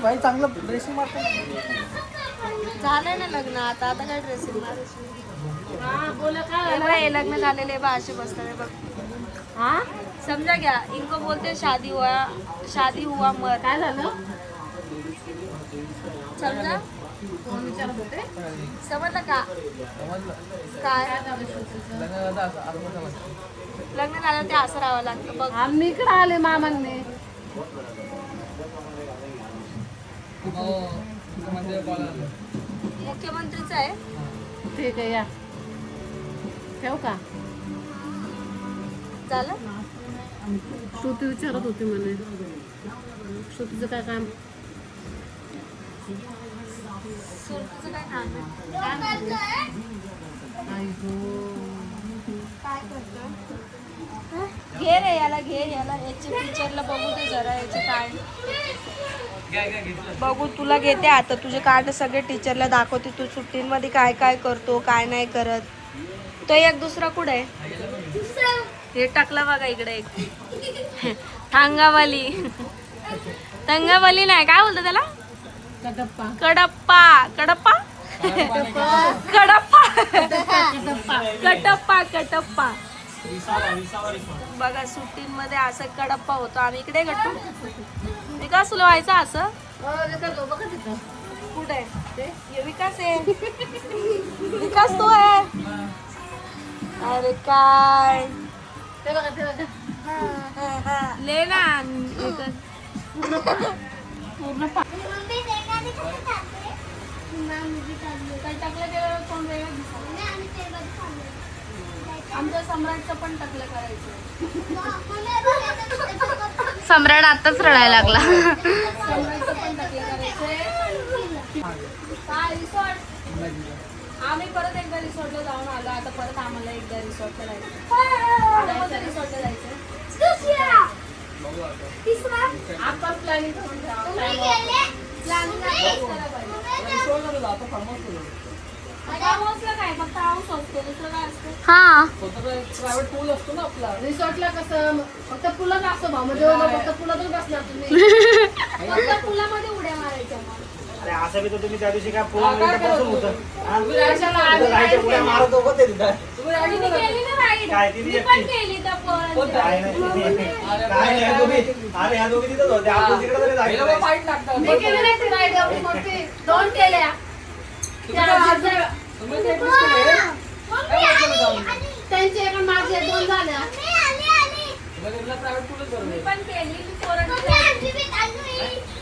भाई चांगलं ड्रेसिंग मारतो. झालंय ना लग्न आता आता काय ड्रेसिंग बोला काय हे लग्न झालेले बा असे बसतात बघ. हा समजा घ्या इनको बोलते शादी हुआ मर. काय झालं समजा कोण विचारत होते समजलं का समजलं. काय लग्न झालं असं अर्ध समजलं. लग्न झालं ते असं राहावं लागतं बघ. आम्ही इकडे आले मामांनी हो म्हणजे कॉल आला. मुख्यमंत्रीच आहे. ठीक आहे या ठेव का झालं श्रुती विचारत होती म्हणे श्रुतीचं काय काम सुरतीचं काय काम आहे? काय करतो घे रे याला याचे टीचरला बघू दे जरा याचे काय बघू. तुला घेते आता तुझे कार्ड सगळे टीचरला दाखवते. तू सुट्टींमध्ये काय काय करतो काय नाही करत. तो एक दुसरा कुठे आहे हे टाकला बघा इकडे एक थांगावाली तंगावाली नाही काय बोलतो त्याला कडप्पा कडप्पा कडप्पा कडप्पा कटप्पा कटप्पा बघा सुट्टींमध्ये असं कडप्पा होतो. आम्ही इकडे गट्टू विकास तुला व्हायचं असं कुठे हे विकास आहे विकास तो आहे. अरे काय ले ना काही टाकलं ते कोण वेगळं दिसत. आमच्या सम्राटचं पण टाकलं करायचं. सम्राट आताच रडायला लागला. सम्राटचं पण टाकलं करायचं. काय रिसॉर्ट आम्ही परत एकदा रिसॉर्टला जाऊन आलो. आता परत आम्हाला एकदा रिसॉर्टला जायचं. रिसॉर्टला जायचं आपण प्लॅनिंग करून काय फक्त हाऊस असतो दुसरं काय असतं. हा प्रायव्हेट पूल असतो ना आपला. रिसॉर्टला कसं फक्त पुलाच असतो भाऊ म्हणजे फक्त पुलातच बसणार तुम्ही फक्त पुलामध्ये उड्या मारायच्या मग. अरे असं बी तर तुम्ही त्या दिवशी काय पासून होतं तुम्ही राहायच्या ना आधी राहायच्या पुढे मारत होतं ते तिथं. तुम्ही राहायची मी ना केली ना ride. काय ती मी पण केली त्या पोरांच्या. काय नाही ह्या दोघी अरे ह्या दोघी तिथंच होत्या आपण तिकडे तरी हे जायचं लोकं फाईट लागतात. मी केली नाही ती ride एवढी मोठी. दोन केल्या तुम्ही ते एकच केलंय? काय वाटलं जाऊन? त्यांचे एक आणि माझे दोन झाल्या तुम्हाला इथला प्रायव्हेट पूलच बरोबर मी आहे. पण केली मी पोरांच्या.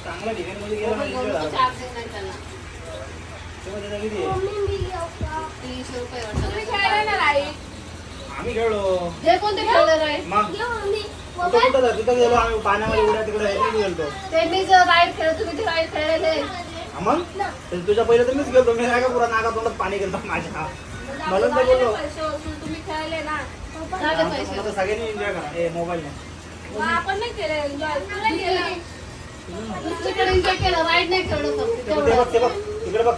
चांगलं ठिकाण मध्ये गेलं म्हणजे वेळ झाला. चार्ज नाही त्याला तेव्हा त्याचा किती आहे? 300 रुपये तुम्ही वाटतं खेळले ना ride? आम्ही खेळलो जे कोणते खेळले राईड मग कुठं कुठं जातो तिथं गेलो आम्ही पाण्यामध्ये उड्या तिकडे ह्याच्यात गेलतो. ते मी जर राईड खेळत तुम्ही ते राईड खेळलेले हा मग तर तुझ्या पहिले तर मीच गेलतो. मी नाही का पुरा नाका तोंडात पाणी गेलतो माझ्या. मला तर बोललो पैसे वसूल तुम्ही खेळले ना. झाले पैसे मला तर सगळ्यांनी एन्जॉय करा ए मोबाईल नाही. मग आपण नाही केलं एन्जॉय. तुला केलं दुसरीकडे एन्जॉय केलं राईड नाही खेळलो फक्त ते तेवढं. बघ ते बघ तिकडे बघ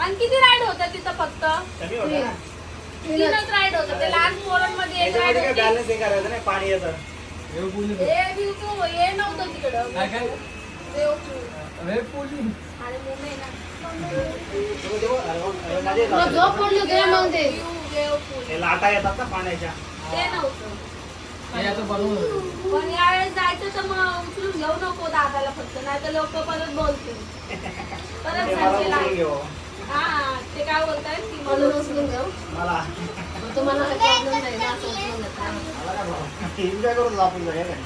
आणि किती राईड होतं तिथं फक्त कमी होतं ना. तीनच राईड होतं. ते लहान पोरांमध्ये एक राईड त्याच्यामध्ये काय होती. बॅलन्स हे करायचं नाही पाणी येतं. हे पूल आहे. हे बिलकुल हे नव्हतं तिकडं. काय काय? देवपूर हे पूल आहे. आणि मुंबई ना तेव्हा- तेव्हा अरे माझे तुला झोप पडली होती मग ते देवपूर हे लाटा येतात ना पाण्याच्या. ते नव्हतं. हे आता बरोबर आहे. पण यावेळेस जायचं तर मग उचलून घेऊ नको दादाला फक्त नाही तर लोक परत बोलतील परत ते मला सांगतील उचलून आई. घेऊ. हा ते काय बोलतायत की म्हणून उचलून घेऊ मला मग तुम्हाला काही प्रॉब्लेम नाही ना असं उचलून घेता. मला काय बाबा एन्जॉय करून आपण जाऊया काय.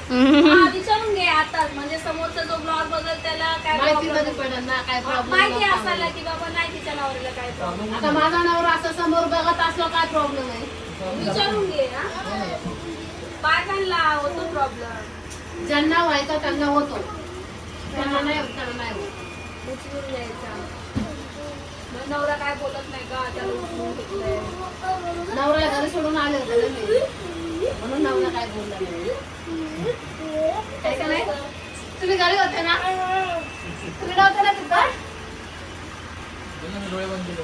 हा, विचारून घे आताच म्हणजे समोरचा जो ब्लॉग बघेल त्याला काय माहिती problem मध्ये पडेल ना काय माहिती प्रॉब्लेम असायला की बाबा नाही तिच्या नवऱ्याला काय प्रॉब्लेम आता माझा नवरा असं समोर बघत असलो काय प्रॉब्लेम आहे विचारून घे हा बायकांना होतो प्रॉब्लेम ज्यांना व्हायचा त्यांना होतो त्यांना नाही होत त्यांना नाही होत. उचलून घ्यायचा मग नवरा काय बोलत नाही का त्याला उचलून घेतलंय नवऱ्याला घरी सोडून आले होते ना मी म्हणून नवरा काय बोलला नाही. काय का नाही तुम्ही घरी होते ना तुम्ही नव्हते ना तिथं डोळे बंद केले.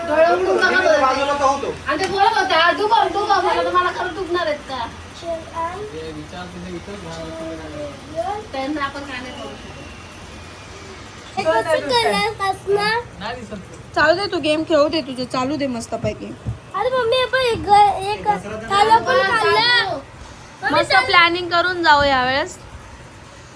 डोळे उघडून बघत मी तर होते बाजूला का होतो. आणि ते बोलत होते दुखव मला तुम्हाला खरं दुखणार आहेत का हे विचार तुम्ही इथंच भाव तुम्ही त्यांना आपण काय नाही करू शकत. नाही दिसत ते. चालू दे, तू गेम खेळू दे, तुझे चालू दे मस्त पैकी. अरे मम्मी आपण एक खाल्लं पण खाल्लं. मस्त प्लॅनिंग करून जाऊ यावेळेस.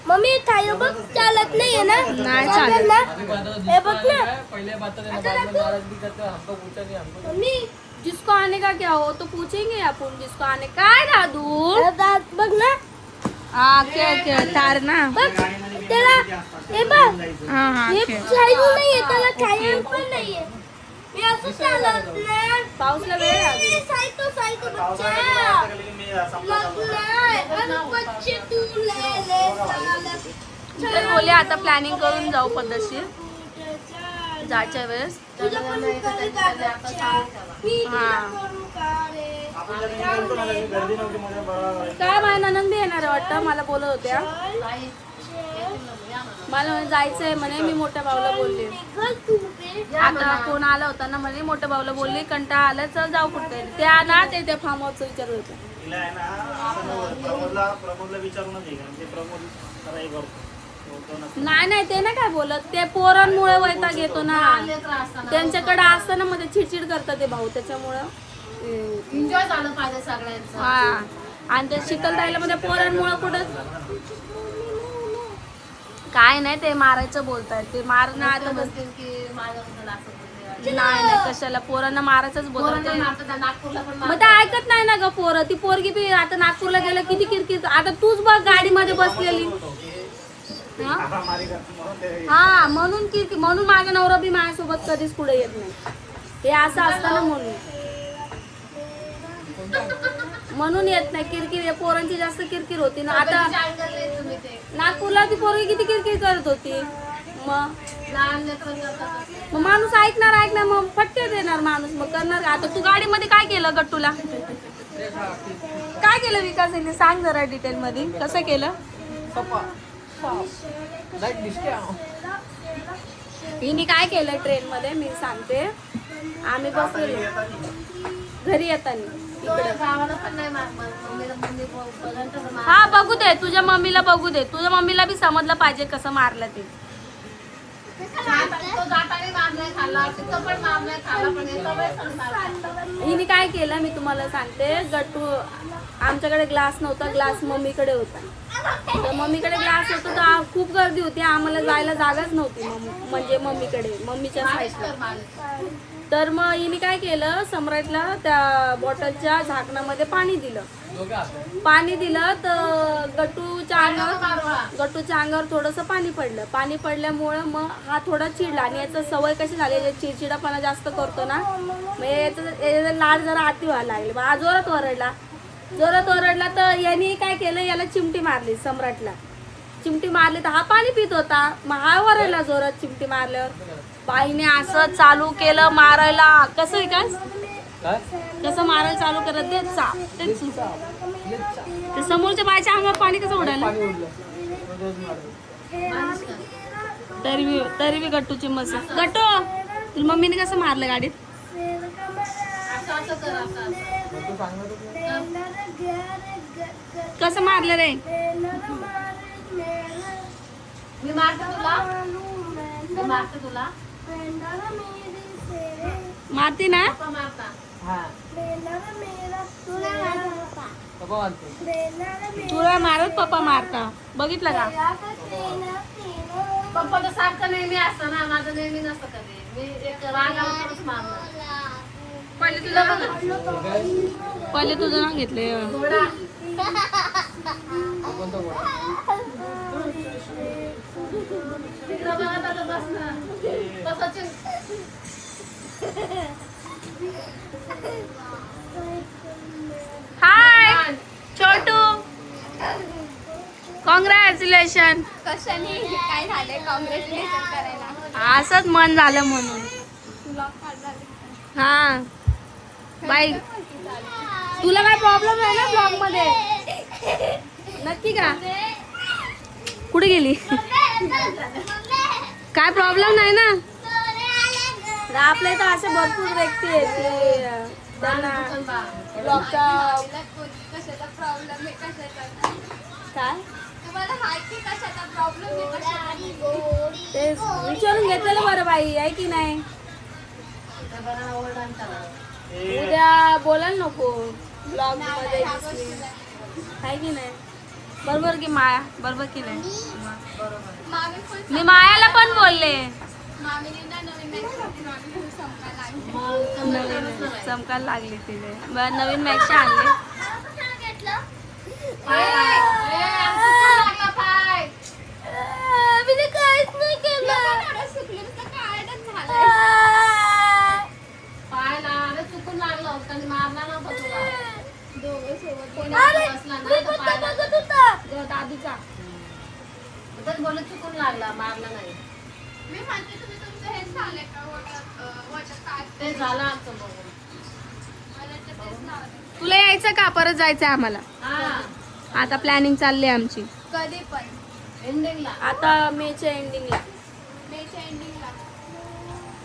मम्मी थायो बघ चालत नाहीये ना. नाही चालत. ना आधी बाजारात हे बघ ना. काय, पहिले बात देना बाद में नाराजगी करते हो, हमको पूछा नहीं हमको. मम्मी जिसको आने का क्या हो तो पूछेंगे अपन जिसको आने काय दादू. हे दात बघ ना. हा खेळ खेळ तार ना. बघ त्याला हे बघ हा हा हे खेळ. थायो नाहीये त्याला थायो पण नाहीये. मी असं चालत ना. पाऊसला वेळ आहे. सायको सायको बच्चा बच्चे तू ले ले तर बोले आता प्लॅनिंग करून जाऊ पद्धतशीर जायच्या वेळेस. तुझं पण कर दादाच्या. मी तुला करू का रे. गर्दी नव्हती मध्ये बरं. काय माझ्या ननंद बी येणार आहे वाटतं, मला बोलत होत्या. मला म्हणे जायचंय म्हणे, मी मोठ्या भाऊला बोलले. घर तू पे आता फोन आला होता ना म्हणे, मोठ्या भाऊला बोलली कंटाळा आला चल जाऊ कुठे. त्या ना ते फार्म हाऊसचं विचारत होते. तिला आहे ना असं प्रमोदला विचारूनच आहे का ते प्रमोद जरा हे करतो. नाही नाही ते नाही काय बोलत, ते पोरांमुळे वैताग येतो ना. त्यांच्याकडे असतं ना मध्ये चिडचिड करतात ते भाऊ, त्याच्यामुळं एन्जॉय झालं पाहिजे सगळ्यांचं. हा. आणि ते शीतल राहिलं मध्ये पोरांमुळं कुठं काय नाही, ते मारायचं बोलतायत. ते मारणं आता म्हणतील की माझ्याबद्दल असं बोलले. नाही नाही कशाला पोरांना मारायचंच बोलतात पोरांना ते. मारतात, त्या नागपूरला पण मग ते ऐकत नाही ना ग पोरं. ती पोरगी बी आता नागपूरला गेलं किती किरकिर. आता तूच बघ गाडीमध्ये बसलेली. हा? मारामारी करतो म्हणून ते हा म्हणून किरकिर. म्हणून माझा नवरा बी माझ्यासोबत कधीच पुढे येत नाही. हे असं असतं ना म्हणून येत नाही. किरकिर हे पोरांची जास्त किरकिर होती ना. आता तुम्ही ते नागपूरला ती पोरगी किती किरकिर करत होती. मग लहान लेकरं करतात. मग माणूस ऐकणार मग फटके देणार माणूस, मग करणार. आता तू गाडीमध्ये काय केलं गट्टूला, काय केलं विकासने सांग जरा डिटेल मध्ये. कसं केलं सपा लाईट दिसते हा. हिने काय केलं ट्रेन मध्ये मी सांगते. आम्ही बसलेलो घरी येताना इकडं. गावाला पण नाही मम्मीला मम्मी बघायला तर मार. हा बघू दे, तुझ्या मम्मीला बघू दे. तुझ्या मम्मीला बी समजलं पाहिजे कसं मारलं ते. तो जाताना मारलाय खाल्ला, तिथं पण मारलाय खाल्ला, पण येतो वेळेस सांगतात. हिने काय केलं मी तुम्हाला सांगते. गट्टू आमच्याकडे ग्लास नव्हता, ग्लास मम्मीकडे होता. तर मम्मीकडे ग्लास होता तर खूप गर्दी होती, आम्हाला जायला जागाच नव्हती. म्हणजे मम्मीकडे मम्मीच्या साईडला. तर मग हिने काय केलं, सम्राटला त्या बॉटलच्या झाकणामध्ये पाणी दिलं. दोघं हात. पाणी दिलं तर गट्टूच्या अंगावर थोडंसं पाणी पडलं. पाणी पडल्यामुळं मग हा थोडा चिडला. आणि याचं सवय कशी झाली, चिडचिडापणा जास्त करतो ना, मग याचं लाड जरा आती व्हायला लागले. मग हा जोरात ओरडला तर यांनी काय केलं, याला चिमटी मारली. सम्राटला चिमटी मारली तर हा पाणी पित होता. मग हा ओरडला जोरात चिमटी मारल्यावर. बाईने असं चालू केलं मारायला. कसं विकास काय कसं मारायला चालू करत तेच ते समोरच्या बायच्या अंगावर पाणी कसं उडालं. पाणी उडलं रोज मारलं. तरी बी गट्टूची मस्त. गट्टू तुला मम्मीने कसं मारलं गाडीत. असं कर असं. तू सांगणार कसं मारलं रे. मी मारते तुला मारती ना. पप्पा मारता. हा पप्पा मारते. तुला मारत पप्पा मारता बघितलं का. पप्पा तर सारखं नेहमी असतं ना, माझं नेहमी नसतं कधी. मी एक रागावरच मारणार. पहिले तुझं नाव घेतले. घोडा कोणता गोळा. तिकडं बघत आता बस ना. बसायचे. हाय छोटू, कॉंग्रॅच्युलेशन. कशाने काय झालंय कॉंग्रॅच्युलेशन करायला. असंच मन झालं म्हणून. हा बाई तुला काय प्रॉब्लेम आहे ना ब्लॉग मध्ये नक्की का. कुठे गेली. काय प्रॉब्लेम नाही ना. आपल्या इथं असे भरपूर व्यक्ती आहेत की त्यांना ब्लॉगचा कशाचा प्रॉब्लेम आहे कशाचा काय तुम्हाला हाय की कशाचा प्रॉब्लेम आहे कशाचा? तेच विचारून घेतलेलं बरं बाई आहे की नाही. त्या बरं ओरडा त्याला. उद्या बोलायला नको ब्लॉग मध्ये दिसली आहे की नाही. बरोबर की माया, बरोबर की नाही. मामी फुल मी मायाला पण बोलले मामीने ना नवीन मॅक्स मामी फुल संपायला लागली. मग समजा तेवढंच नाही. चमकायला लागली तिथे. बरं नवीन मॅक्स आणले. घेतलं पाय. आमचं पण लागला पाय. मी ते काहीच नाही केलं. सुकलीचं काळाच झालं. पाय लागलं चुकून लागलं होतं आणि मारला नव्हता तुला. दोघं सोबत कोणी अरे, बसला मी ना पण तर पाय तो लागला. बघत होता. दादूचा तर बोलत चुकून लागला, मारला नाही. मी म्हणते तुम्ही तुमचं हे झालंय का वॉटर पार्क? ते झालं आमचं बघून. मला तर तेच नाव. तुला यायचं का परत जायचं आम्हाला. हा आता प्लॅनिंग चालली आमची. कधी पण एंडिंगला. आता मेच्या एंडिंगला. मेच्या एंडिंगला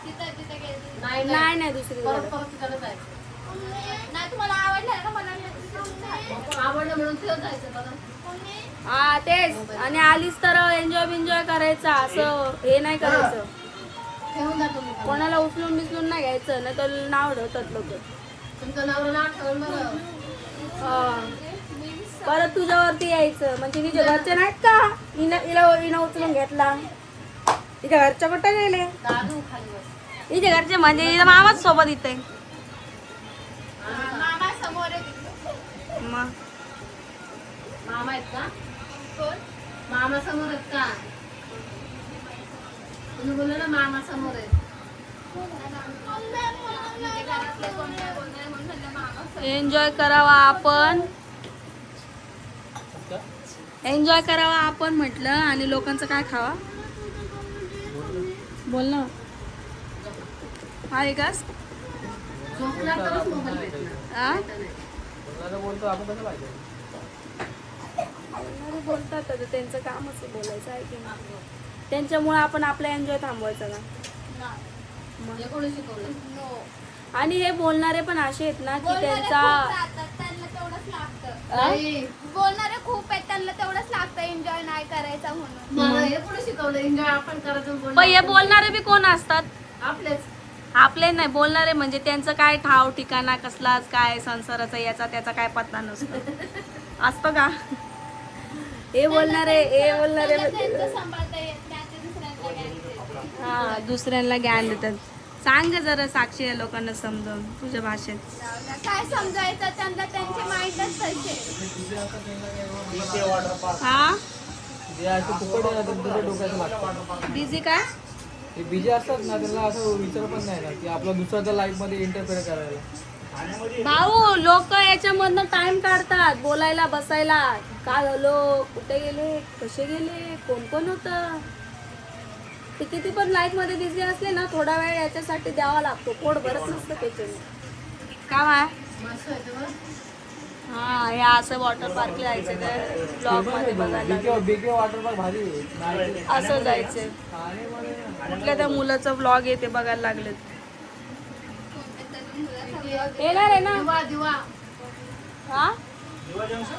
तिथं गेली. नाही नाही नाही दुसरी परत परत तिकडे जायचं. नाही तुम्हाला आवडलं ना मला आवडलं म्हणून तिथं जायचं परत. हा तेच. आणि आलीस तर एन्जॉय बिन्जॉय करायचा, असं हे नाही करायचं. ठेवून जा तुम्ही पण. कोणाला उचलून बिचलून नाही घ्यायचं, नाही तर नाव ठेवतात लोक. तुमचं नवरा नाव ठेवून बरं. परत तुझ्यावरती यायचं म्हणजे तिच्या घरचे नाहीत का हिनं उचलून घेतला. तिच्या घरच्या कुठं गेले. दादू खाली बस. तिच्या घरचे म्हणजे हिच्या मामाच सोबत इथे. मामा समोर आहे तिकडे. मग मामा आहेत का? कोण? मामा समोर आहेत का? तुम्ही बोलले ना मामा समोर आहेत. म्हणजे घरातले कोण काय बोलणार म्हणून म्हणलं मामा. एन्जॉय करावा आपण, एन्जॉय करावा आपण म्हटलं. आणि लोकांचं काय खावा. बोल ना. आहे का झोपला तरच मोबाईल भेटणार. हा? बोलायला बोलतो आपण कसं पाहिजे. बोलणारे बोलतात आता, त्यांचं कामच आहे बोलायचं आहे की नाही. त्यांच्यामुळे आपण आपला एन्जॉय थांबवायचा ना. हे कोणी शिकवलं? नो. आणि हे बोलणारे पण असे आहेत ना की बोलणारे त्यांचा खूप राहतात, त्यांना तेवढंच लागतं. नाही. बोलणारे खूप आहेत, त्यांना तेवढंच लागतं एन्जॉय नाही करायचा म्हणून. मला हे कोणी शिकवलं? एन्जॉय आपण करायचं पण हे बोलणं. बोलणारे बी कोण असतात. आपलेच. आपले नाही बोलणारे म्हणजे त्यांचं काय ठाव ठिकाणा कसलाच काय संसाराचा याचा त्याचा काय पत्ता नसतो. असतं का. हे बोलणारे हे बोलणारे त्यांना त्यांचं सांभाळता येत नाही, ते दुसऱ्यांना ज्ञान देतात. हा दुसऱ्यांना ज्ञान देतात. सांग जरा साक्षी या लोकांना समजावून तुझ्या भाषेत. जाऊ द्या. काय समजायचं त्यांना, त्यांचे माइंडच तसे. इथे वॉटर पार्क. हा जे असं फुकट आहे ना ते तुझ्या डोक्याचं लागतं. बिझी काय. ते बिजी असतात ना त्यांना असं विचार पण नाही ना की आपला दुसऱ्याच्या लाईफ मध्ये इंटरफेअर करायला. ठाण्यामध्ये भाऊ लोक याच्यामधनं टाइम काढतात बोलायला बसायला. काय झालं, कुठे गेले, कसे गेले, कोण कोण होतं. ते किती पण लाईफ मध्ये बिझी असले ना थोडा वेळ याच्यासाठी द्यावा लागतो. पोट भरत नसतं त्याच्याने. काय माय. मस्त आहे ते बरं. हा हे असं वॉटर पार्कला जायचं तर ब्लॉग मध्ये बघायला बीके वॉटर पार्क भारी आहे. नाही असं जायचं. ठाणेमध्ये कुठल्या त्या मुलाचं ब्लॉग आहे ते बघायला लागलेत. येणार आहे ना. दिवा दिवा. हा दिवा जंक्शन.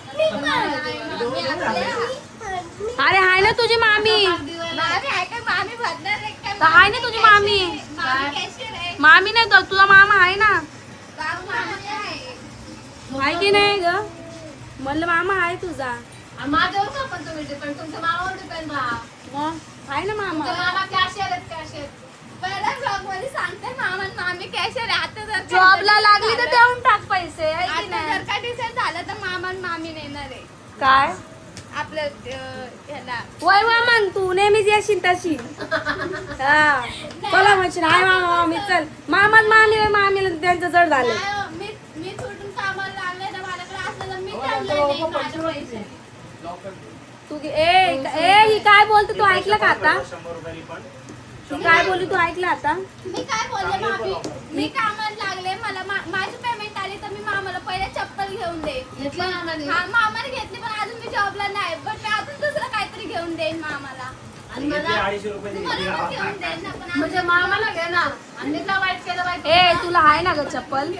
अरे हाय ना तुझी मामी. मामी आहे काय? मामी भरणार आहे काय? तर आहे ना तुझी मामी. मामी कॅशियर आहे. मामी नाही तर तुझा मामा आहे ना. बाबू मामी आहे. आहे की नाही ग. म्हणलं मामा आहे तुझा. आणि माझ्यावर का पण तुम्ही डिपेंड? तुमच्या मामावर डिपेंड राहा. मग आहे ना मामा. तुमच्या मामा कॅशियर आहेत, कॅशियर. पहिल्या ब्लॉग मध्ये सांगते मामा आणि मामी कॅशियर आहे. आता जर का जॉबला लागली तर देऊन टाक पैसे आहे की आता नाही. जर का डिसाईड झालं तर मामा आणि मामी नेणार आहे काय आपलं ह्याला. वय मग तू नेहमीच येशील तशी. हा चला म्हणशील हाय मामा मामी चल. मामा मामी मामीला त्यांचं जड झालं. नाही हो, मी सोडून कामाला लागले ना माझ्याकडे असलं तर मी चालले नाही माझे पैसे. तू ही काय बोलते तू ऐकलं का आता. 100 रुपये रिफंड. ही काय बोलली तू ऐकलं आता. मी काय बोलले मामी, मी कामाला लागले मला माझी पेमेंट आली तर मी मामाला पहिले चप्पल घेऊन देईन. घेतलं मामाने? हा मामाने घेतली पण अजून मी जॉबला नाही. पण मी अजून दुसरं काहीतरी घेऊन देईन मामाला. आणि इथे मला 250 रुपये तुम्हाला पण घेऊन देईन ना पण अजून म्हणजे मामाला घेणार. आणि मी काय वाईट केलं वाईट? ए तुला आहे ना ग चप्पल.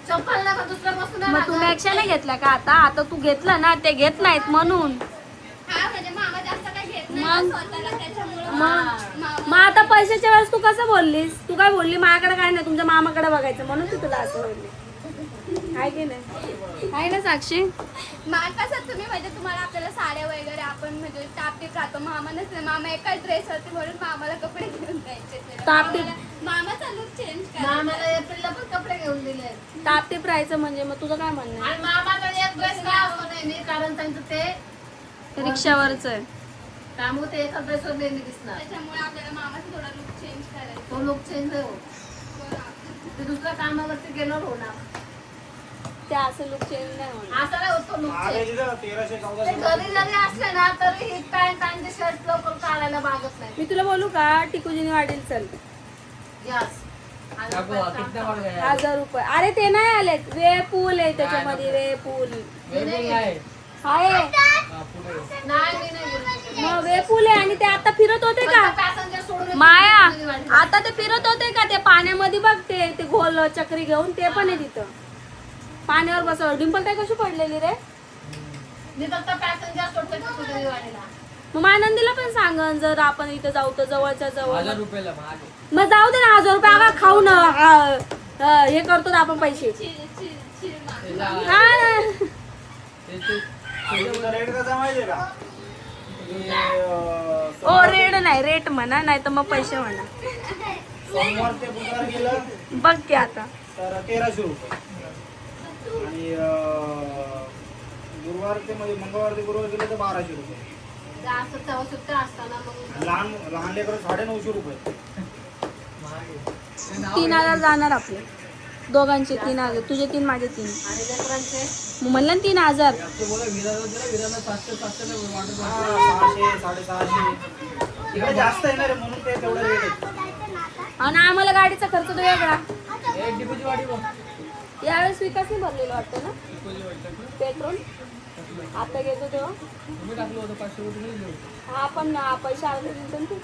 चप्पल नाही दुसऱ्या वस्तू नाही मग तू लागत. मॅक्सने घेतल्या का आता. आता तू घेतलं ना ते घेत नाहीत म्हणून. मग? स्वतःला त्याच्यामुळे मग आता पैशाच्या वेळेस तू कसं बोललीस? तू काय बोलली माझ्याकडे काय नाही तुमच्या मामाकडे बघायचं म्हणून तू तुला असं बोलली आहे की नाही? आहे ना साक्षी? कसं तुम्ही म्हणजे तुम्हाला आपल्याला साड्या वगैरे आपण म्हणजे टापटीप राहतो. मामा नसते, मामा एकाच ड्रेस होते म्हणून मामाला कपडे घेऊन द्यायचे. टापटीप मामाचा लुक चेंज करा. मामाला एप्रिलला पण कपडे घेऊन दिले. टापटीप राहायचं म्हणजे मग तुझं काय म्हणणं आणि मामाकडे एक ड्रेस काय असतो नेहमी, कारण त्यांचं ते आहे? रिक्षावरच आहे. त्यामुळे ते एका ड्रेसवर नेहमी दिसणार. त्याच्यामुळे आपल्याला मामाचा थोडा लुक चेंज करायचा. तो लुक चेंज नाही होत. ते दुसऱ्या कामावरती गेल्यावर होणार. ते असं लुक चेंज नाही होणार. असा नाही होत तो लुक मागे चेंज. तिथं 1300 ते 1400 घरी जरी असले ना तरी ही पॅन्ट आणि शर्ट लवकर काढायला मागत नाही. मी तुला बोलू का टिकूजीनी वाढील चल यस. काकू, कितना पड़ गया? 1000 रुपये. अरे ते नाही आले वे पूल आहे त्याच्यामध्ये वे पूल वेगळं नाही. आहे. हा, पुढे. नाही मी नाही गेली. मग वे पूल आहे आणि ते आता फिरत होते का पॅसेंजर सोडून माया येते. आता ते फिरत होते का ते पाण्यामध्ये बघते ते गोल चक्री घेऊन ते पण आहे तिथं पाण्यावर बसव. डिंपल काय कशी पडलेली रे? मी फक्त पॅसेंजर सोडते कुठेतरी वाडीला. मग आनंदीला पण सांगन जर आपण इथं जाऊ तर जवळच्या जवळ 1000 रुपयाला मागे. मग जाऊ दे ना 1000 रुपये आगा खाऊ ना हे करतो ना आपण पैसे त्याला- हा ना. तुझा रेट कसा माहितीये का? ओ रेट नाही रेट म्हणा नाही तर मग पैसे म्हणा. सोमवार ते बुधवार गेलं बघ की आता तर 1300 रुपये आणि गुरुवार ते म्हणजे मंगळवार ते गुरुवार गेलं तर 1200 रुपये. जास्त तेव्हा सुट्ट्या असताना मग लहान लहान लेकरं 950 रुपये. मागे. ते नाव 3000 जाणार आपले दोघांचे 3000 तुझे 3 माझे 3 आणि लेकरांचे मग म्हणलं ना 3000 ते बोला विराला दिला, विराला 700 ने वाटत हा, होतं. 600 650 इकडे जास्त आहे ना रे म्हणून ते तेवढं रेट आहे. आणि आम्हाला गाडीचा खर्च तो वेगळा. एक डिपोची वाटी बघ. यावेळेस विकासने भरलेलं वाटतं ना डिपोची वाटी टाकलं. पेट्रोल आता घेतो तेव्हा तुम्ही टाकलं होतं 500 रुपये नाही दिले. हा पण पैसे आले दिले तू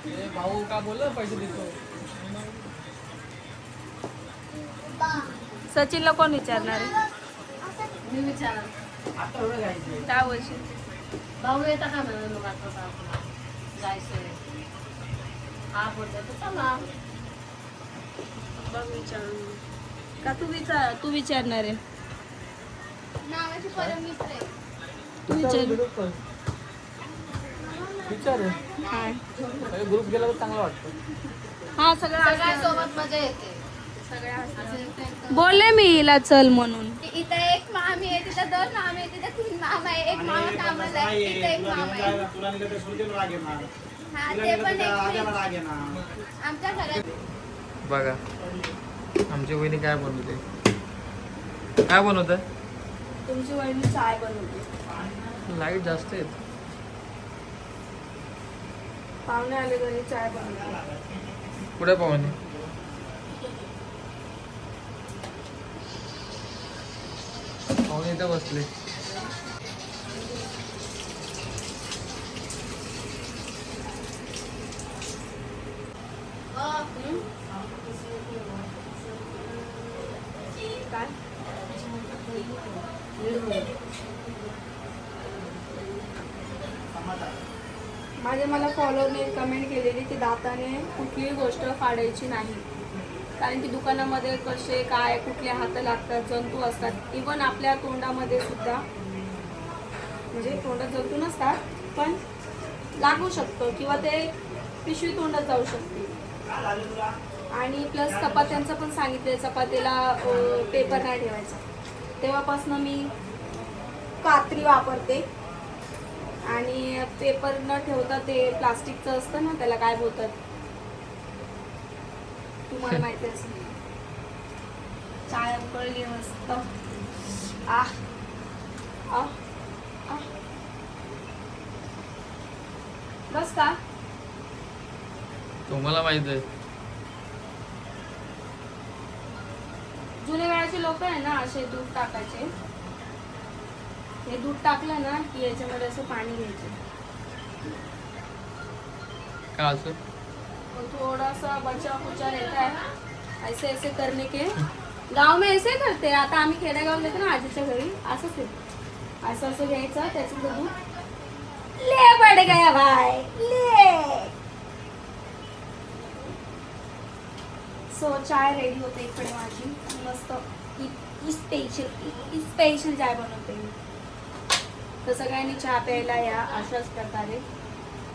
ते भाऊ का बोललं पैसे देतो. सचिनला कोण विचारणार आहे? मी विचारलं आता एवढं घ्यायचे. त्या वर्षी भाऊ येता का म्हणून मग आता जायचंय. हा बोलतो तर चला. बघ विचारून का तू विचारणार आहे? नावाची परम मित्र आहे. तू विचार विचार काय ग्रुप गेला तर चांगलं वाटतं. हा सगळं सगळ्यांसोबत मजा येते. बोलले मी हिला चल म्हणून. इथं एक मामी आहे, तिथं 2 मामी आहे, तिथं 3 मामा आहे, एक मामा कामाला आहे, तिथं एक मामा आहे. तुला निघत श्रुतीला राग येणार. हा तुला ते निघत पण एक आज्याला राग येणार. आमच्या घरात बघा आमची वहिनी काय बनवते. काय बनवत आहे? तुमची वहिनी चाय बनवते. लाईट जास्त आहेत. पाहुणे आले घरी चाय बनवते. पुढे पाहुणे पाहुणे इथं बसले. काय मला फॉलोअरने कमेंट केलेली की दाताने कुठलीही गोष्ट फाडायची नाही कारण की दुकानामध्ये कसे काय कुठले हात लागतात जंतू असतात. इवन आपल्या तोंडामध्ये सुद्धा म्हणजे तोंडात जंतू नसतात पण लागू शकतो किंवा ते पिशवी तोंडात जाऊ शकते. आणि प्लस चपात्यांचं पण सांगितलं चपातीला पेपर नाही ठेवायचा. तेव्हापासून मी कात्री वापरते आणि पेपर न ठेवता ते प्लास्टिकचं असतं ना त्याला काय बोलतात तुम्हाला माहिती असेल. चाय उकळली मस्त. आह आह आह बस का तुम्हाला माहित आहे. जुन्या वेळाचे लोक आहे ना असे दूध टाकायचे. हे दूध टाकलं ना की याच्यामध्ये असं पाणी घ्यायचं. का असं? और थोड़ा सा बचा कुचा रहता है ऐसे ऐसे करने के. गाव में ऐसे करते. आता आम्ही खेडेगाव येतो ना आजीच्या घरी असंच आहे. असं असं घ्यायचं, त्याचं दूध ले पड गया भाई ले. सो चाय रेडी होते इकडे माझी मस्त स्पेशल चाय बनवते मी. तर सगळ्यांनी चहा प्यायला या अशाच प्रकारे.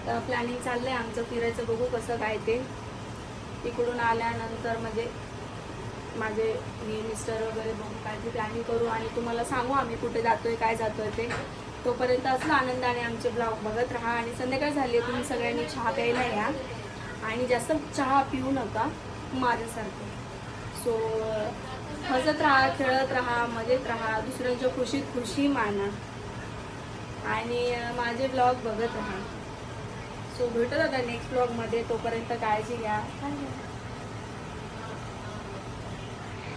तर प्लॅनिंग चाललंय आमचं फिरायचं, बघू कसं काय ते. इकडून आल्यानंतर म्हणजे माझे मी मिस्टर वगैरे बघू काय ते प्लॅनिंग करू आणि तुम्हाला सांगू आम्ही कुठे जातोय काय जातोय ते. तोपर्यंत असलं आनंदाने आमचे ब्लॉग बघत राहा. आणि संध्याकाळ झाली आहे, तुम्ही सगळ्यांनी चहा प्यायला या आणि जास्त चहा पिऊ नका माझ्यासारखं. सो हसत राहा, खेळत राहा, मजेत राहा, दुसऱ्यांच्या खुशीत खुशी माना आणि माझे ब्लॉग बघत राहा. सो भेटत आता नेक्स्ट ब्लॉगमध्ये. तोपर्यंत काळजी घ्या.